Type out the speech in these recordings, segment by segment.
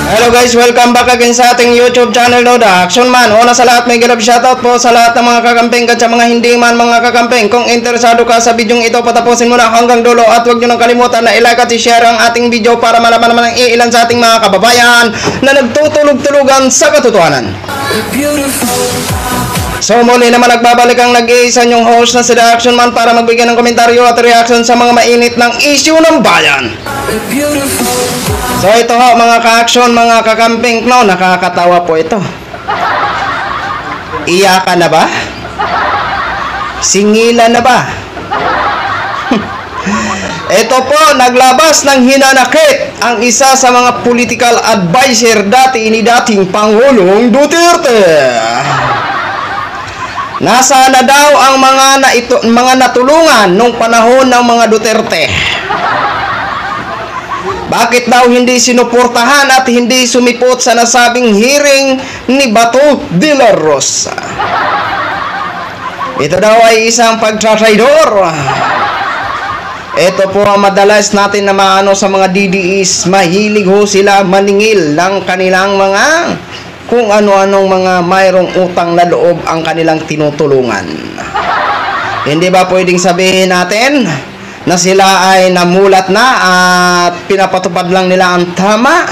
Hello guys, welcome back again sa ating YouTube channel, no, The Action Man. Una sa lahat, may galab shoutout po sa lahat ng mga kakamping at sa mga hindi man mga kakamping. Kung interesado ka sa video ito, patapusin mo na hanggang dulo at huwag nyo nang kalimutan na i-like at i-share ang ating video para malaman naman ng iilan sa ating mga kababayan na nagtutulog-tulugan sa katotohanan. So muli naman nagbabalik ang nag-iisa nyong host na si The Action Man para magbigay ng komentaryo at reaction sa mga mainit ng issue ng bayan. So ito ho mga ka-action, mga kakamping, no, nakakatawa po ito. Iyakan na ba? Singilan na ba? Ito po, naglabas ng hinanakit ang isa sa mga political advisor ni dating Pangulong Duterte. Nasaan na daw ang mga natulungan nung panahon ng mga Duterte? Bakit daw hindi sinuportahan at hindi sumipot sa nasabing hearing ni Bato de la Rosa? Ito daw ay isang pagtratraidor. Ito po ang madalas natin na maano sa mga DDEs. Mahilig ho sila maningil ng kanilang mga kung ano-anong mga mayroong utang na loob ang kanilang tinutulungan. Hindi ba pwedeng sabihin natin na sila ay namulat na at pinapatupad lang nila ang tama?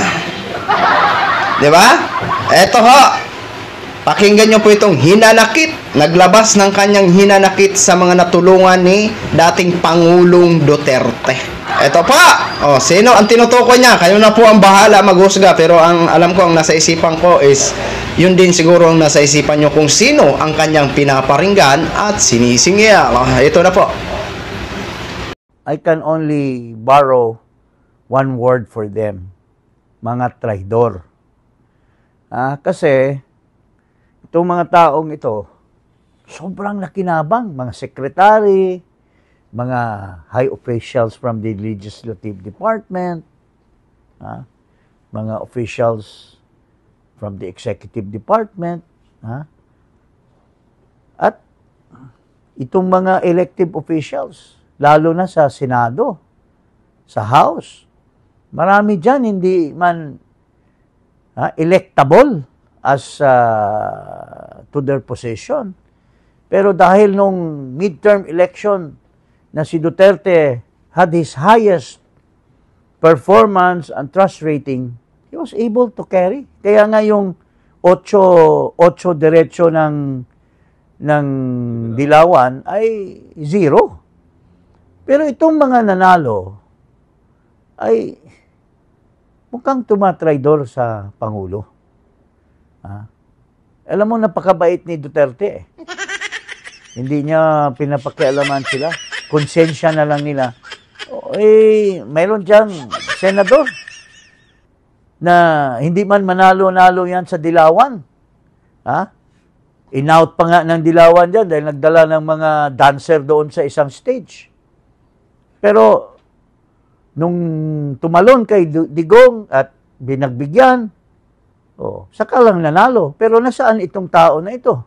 Di ba? Eto ho, pakinggan nyo po itong hinanakit. Naglabas ng kanyang hinanakit sa mga natulungan ni dating Pangulong Duterte. Eto pa, sino ang tinutukoy niya? Kayo na po ang bahala maghusga, pero ang alam ko, ang nasa isipan ko is yun din siguro ang nasa isipan nyo kung sino ang kanyang pinaparinggan at sinisingil. Ito na po. I can only borrow one word for them, mga traidor. Kasi itong mga taong ito, sobrang nakinabang, mga secretary, mga high officials from the legislative department, mga officials from the executive department, at itong mga elective officials, lalo na sa Senado, sa House. Marami dyan hindi man electable as to their position. Pero dahil nung midterm election na si Duterte had his highest performance and trust rating, he was able to carry. Kaya nga yung 8 diretso ng Dilawan ay 0. Pero itong mga nanalo ay mukhang tumatraidor sa Pangulo. Alam mo, napakabait ni Duterte. Hindi niya pinapakialaman sila. Konsensya na lang nila. Mayroon diyang senador na hindi man manalo-nalo yan sa Dilawan. In-out pa nga ng Dilawan dyan dahil nagdala ng mga dancer doon sa isang stage. Pero nung tumalon kay Digong at binagbigyan, saka lang nanalo. Pero nasaan itong tao na ito?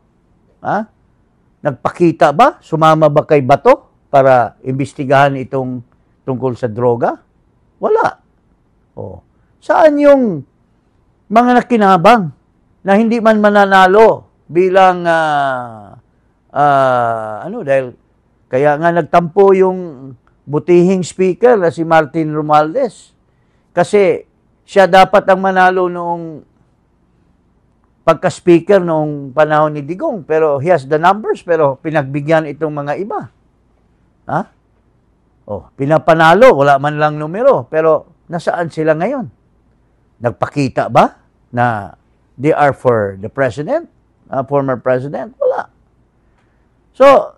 Nagpakita ba? Sumama ba kay Bato para imbestigahan itong tungkol sa droga? Wala. Saan yung mga nakinabang na hindi man mananalo bilang dahil kaya nga nagtampo yung butihing speaker na si Martin Romualdez. Kasi siya dapat ang manalo noong pagka-speaker noong panahon ni Digong. Pero he has the numbers, pero pinagbigyan itong mga iba. Pinapanalo, wala man lang numero. Pero nasaan sila ngayon? Nagpakita ba na they are for the president? Former president? Wala. So,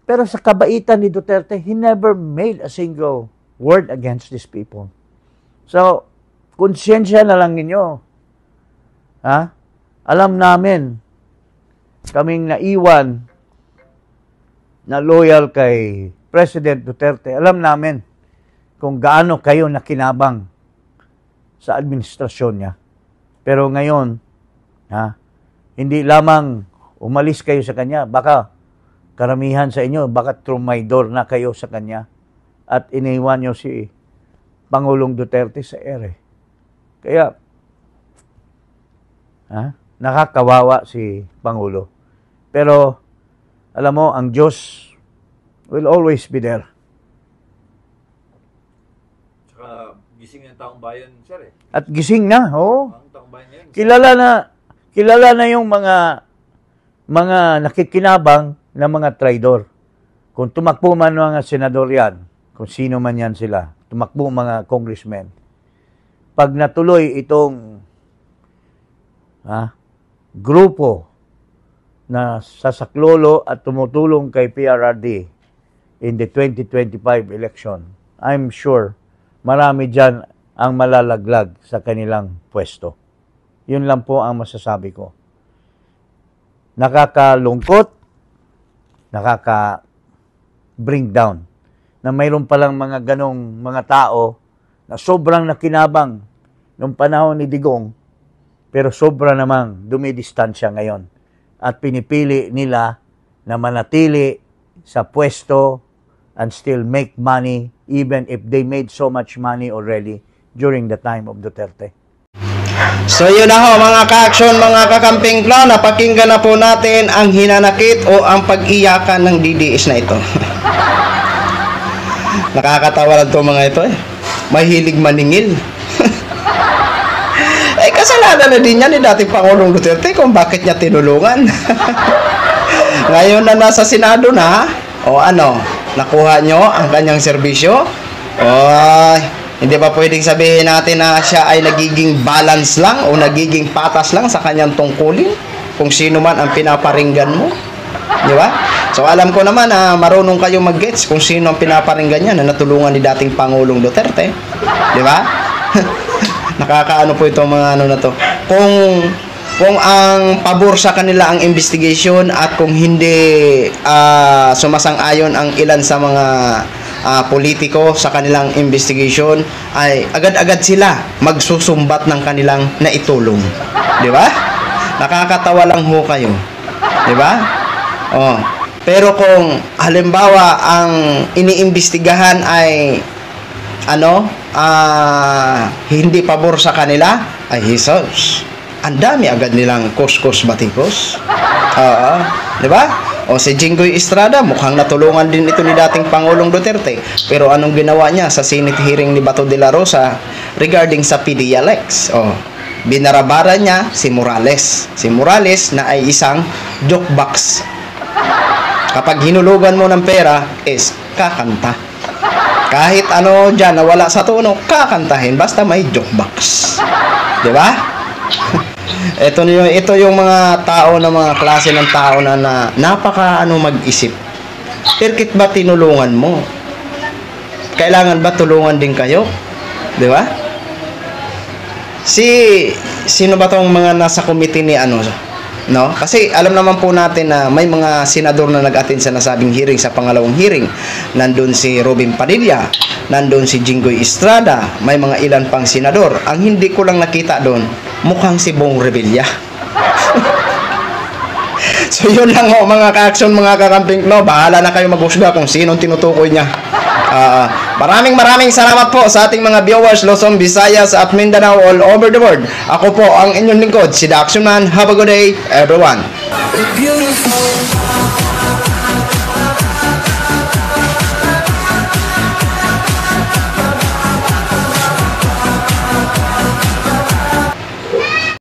pero sa kabaitan ni Duterte, he never made a single word against these people. So, konsyensya na lang ninyo. Alam namin, kaming naiwan na loyal kay President Duterte, alam namin kung gaano kayo nakinabang sa administrasyon niya. Pero ngayon, hindi lamang umalis kayo sa kanya, baka karamihan sa inyo, baka trumaydor na kayo sa kanya at iniwan nyo si Pangulong Duterte sa ere. Kaya Nakakawawa si Pangulo. Pero, alam mo, ang Diyos will always be there. Tsaka gising ng taong bayan, sir eh. At gising na, oo. Ang taong bayan ngayon. Kilala na yung mga nakikinabang na mga traidor. Kung tumakbo man mga senador yan, kung sino man yan sila, tumakbo mga congressmen, pag natuloy itong grupo na sasaklolo at tumutulong kay PRRD in the 2025 election, I'm sure marami dyan ang malalaglag sa kanilang pwesto. Yun lang po ang masasabi ko. Nakakalungkot, nakaka-bring down na mayroon palang mga ganong mga tao na sobrang nakinabang nung panahon ni Digong, pero sobra namang dumidistansya ngayon. At pinipili nila na manatili sa pwesto and still make money even if they made so much money already during the time of Duterte. So yun na ho mga ka-action, mga kakamping klo, napakinggan na po natin ang hinanakit o ang pag-iyakan ng DDS na ito. Nakakatawa lang to mga ito eh. Mahilig maningil. Kasalanan na din yan ni dating Pangulong Duterte kung bakit niya tinulungan. Ngayon na nasa Senado na, nakuha nyo ang kanyang serbisyo, hindi ba pwedeng sabihin natin na siya ay nagiging balance lang o nagiging patas lang sa kanyang tungkulin kung sino man ang pinaparinggan mo? Di ba? So alam ko naman na marunong kayo mag-gets kung sino ang pinaparinggan niya na natulungan ni dating Pangulong Duterte. Di ba? Nakakaano po itong mga na to. Kung ang pabor sa kanila ang investigation at kung hindi sumasang-ayon ang ilan sa mga politiko sa kanilang investigation, ay agad-agad sila magsusumbat ng kanilang naitulong. Di ba? Nakakatawa lang ho kayo. Di ba? Pero kung halimbawa ang iniimbestigahan ay hindi pabor sa kanila, ay Jesus, ang dami agad nilang kuskus batikos. Di ba? O si Jinggoy Estrada, mukhang natulungan din ito ni dating Pangulong Duterte. Pero anong ginawa niya sa Senate hearing ni Bato de la Rosa regarding sa PDLX? Binarabara niya si Morales. Si Morales na ay isang jokebox. Kapag hinulugan mo ng pera, is kakanta. Kahit ano dyan na wala sa tono, kakantahin basta may jokebox. Di ba? Ito yung mga tao na mga klase ng tao na napaka mag-isip. Perkit ba tinulungan mo? Kailangan ba tulungan din kayo? Di ba? Sino ba tong mga nasa committee ni no? Kasi alam naman po natin na may mga senador na nag-attend sa nasabing hearing, sa pangalawang hearing. Nandun si Robin Padilla, nandun si Jinggoy Estrada, may mga ilan pang senador. Ang hindi ko lang nakita doon, mukhang si Bong Revilla. So yun lang ho mga ka-action, mga kakamping klo. Bahala na kayo maghusga kung sinong tinutukoy niya. Maraming salamat po sa ating mga viewers Luzon, Visayas at Mindanao all over the world. Ako po ang inyong lingkod, si The Action Man. Have a good day, everyone. Beautiful.